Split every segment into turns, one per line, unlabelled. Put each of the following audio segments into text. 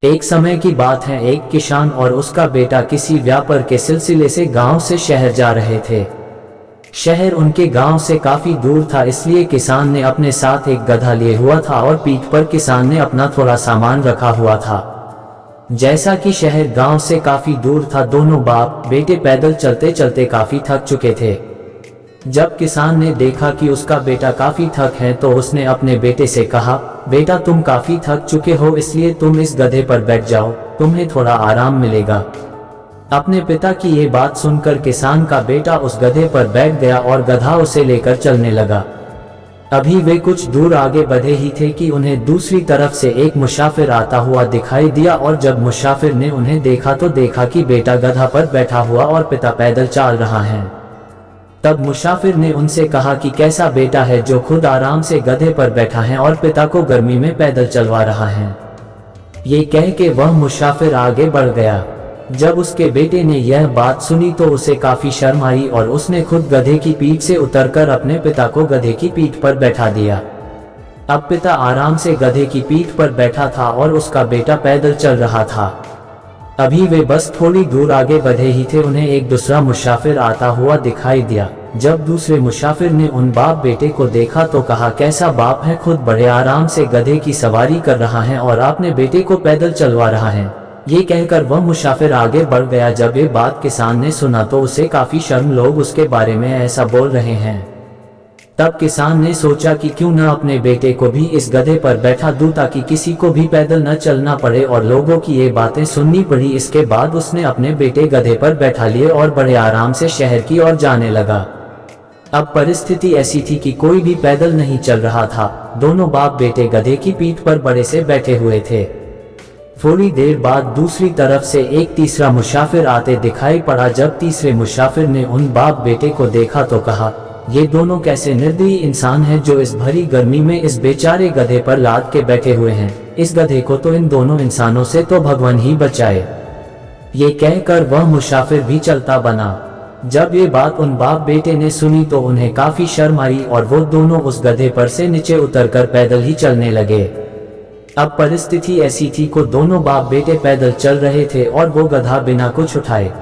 एक समय की बात है, एक किसान और उसका बेटा किसी व्यापार के सिलसिले से गांव से शहर जा रहे थे। शहर उनके गांव से काफी दूर था, इसलिए किसान ने अपने साथ एक गधा लिए हुआ था और पीठ पर किसान ने अपना थोड़ा सामान रखा हुआ था। जैसा कि शहर गांव से काफी दूर था, दोनों बाप बेटे पैदल चलते चलते काफी थक चुके थे। जब किसान ने देखा कि उसका बेटा काफी थक है तो उसने अपने बेटे से कहा, बेटा तुम काफी थक चुके हो, इसलिए तुम इस गधे पर बैठ जाओ, तुम्हें थोड़ा आराम मिलेगा। अपने पिता की ये बात सुनकर किसान का बेटा उस गधे पर बैठ गया और गधा उसे लेकर चलने लगा। अभी वे कुछ दूर आगे बढ़े ही थे कि उन्हें दूसरी तरफ से एक मुसाफिर आता हुआ दिखाई दिया, और जब मुसाफिर ने उन्हें देखा तो देखा कि बेटा गधा पर बैठा हुआ और पिता पैदल चल रहा है। तब मुसाफिर ने उनसे कहा कि कैसा बेटा है जो खुद आराम से गधे पर बैठा है और पिता को गर्मी में पैदल चलवा रहा है। ये कह के वह मुसाफिर आगे बढ़ गया। जब उसके बेटे ने यह बात सुनी तो उसे काफी शर्म आई और उसने खुद गधे की पीठ से उतरकर अपने पिता को गधे की पीठ पर बैठा दिया। अब पिता आराम से गधे की पीठ पर बैठा था और उसका बेटा पैदल चल रहा था। अभी वे बस थोड़ी दूर आगे बढ़े ही थे, उन्हें एक दूसरा मुसाफिर आता हुआ दिखाई दिया। जब दूसरे मुसाफिर ने उन बाप बेटे को देखा तो कहा, कैसा बाप है, खुद बड़े आराम से गधे की सवारी कर रहा है और अपने बेटे को पैदल चलवा रहा है। ये कहकर वह मुसाफिर आगे बढ़ गया। जब ये बात किसान ने सुना तो उसे काफी शर्म, लोग उसके बारे में ऐसा बोल रहे हैं। तब किसान ने सोचा कि क्यों न अपने बेटे को भी इस गधे पर बैठा दूं ताकि किसी को भी पैदल न चलना पड़े, और लोगों की ये बातें सुननी पड़ी। इसके बाद उसने अपने बेटे गधे पर बैठा लिए और बड़े आराम से शहर की ओर जाने लगा। अब परिस्थिति ऐसी थी कि कोई भी पैदल नहीं चल रहा था। दोनों बाप बेटे गधे की पीठ पर बड़े से बैठे हुए थे। थोड़ी देर बाद दूसरी तरफ से एक तीसरा मुसाफिर आते दिखाई पड़ा। जब तीसरे मुसाफिर ने उन बाप बेटे को देखा तो कहा, ये दोनों कैसे निर्दयी इंसान हैं जो इस भरी गर्मी में इस बेचारे गधे पर लाद के बैठे हुए हैं। इस गधे को तो इन दोनों इंसानों से तो भगवान ही बचाए। ये कहकर वह मुसाफिर भी चलता बना। जब ये बात उन बाप बेटे ने सुनी तो उन्हें काफी शर्म आई और वो दोनों उस गधे पर से नीचे उतरकर पैदल ही चलने लगे। अब परिस्थिति ऐसी थी कि दोनों बाप बेटे पैदल चल रहे थे और वो गधा बिना कुछ उठाए।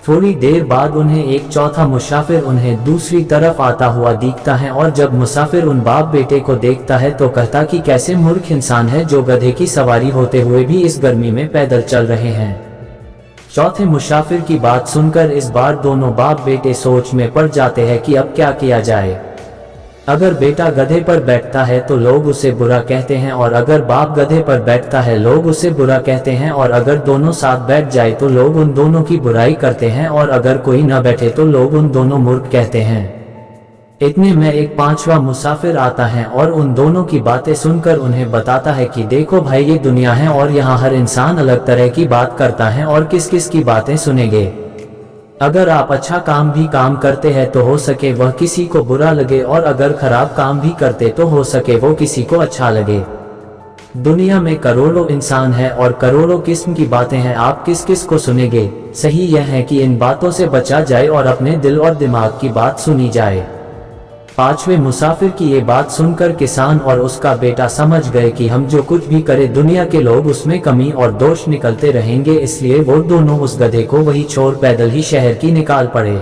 थोड़ी देर बाद उन्हें एक चौथा मुसाफिर उन्हें दूसरी तरफ आता हुआ दिखता है, और जब मुसाफिर उन बाप बेटे को देखता है तो कहता कि कैसे मूर्ख इंसान है जो गधे की सवारी होते हुए भी इस गर्मी में पैदल चल रहे हैं। चौथे मुसाफिर की बात सुनकर इस बार दोनों बाप बेटे सोच में पड़ जाते हैं कि अब क्या किया जाए। अगर बेटा गधे पर बैठता है तो लोग उसे बुरा कहते हैं, और अगर बाप गधे पर बैठता है लोग उसे बुरा कहते हैं, और अगर दोनों साथ बैठ जाए तो लोग उन दोनों की बुराई करते हैं, और अगर कोई न बैठे तो लोग उन दोनों मूर्ख कहते हैं। इतने में एक पांचवा मुसाफिर आता है और उन दोनों की बातें सुनकर उन्हें बताता है कि देखो भाई, ये दुनिया है और यहाँ हर इंसान अलग तरह की बात करता है, और किस किस की बातें सुनेंगे। अगर आप अच्छा काम भी काम करते हैं तो हो सके वह किसी को बुरा लगे, और अगर खराब काम भी करते तो हो सके वो किसी को अच्छा लगे। दुनिया में करोड़ों इंसान हैं और करोड़ों किस्म की बातें हैं, आप किस किस को सुनेंगे। सही यह है कि इन बातों से बचा जाए और अपने दिल और दिमाग की बात सुनी जाए। पांचवें मुसाफिर की ये बात सुनकर किसान और उसका बेटा समझ गए कि हम जो कुछ भी करें दुनिया के लोग उसमें कमी और दोष निकलते रहेंगे, इसलिए वो दोनों उस गधे को वही छोड़ पैदल ही शहर की निकाल पड़े।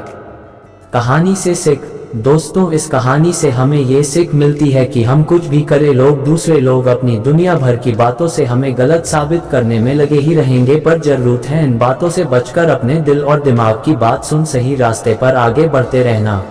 कहानी से सीख। दोस्तों, इस कहानी से हमें ये सीख मिलती है कि हम कुछ भी करें, दूसरे लोग अपनी दुनिया भर की बातों से हमें गलत साबित करने में लगे ही रहेंगे, पर जरूरत है इन बातों से बचकर अपने दिल और दिमाग की बात सुन सही रास्ते पर आगे बढ़ते रहना।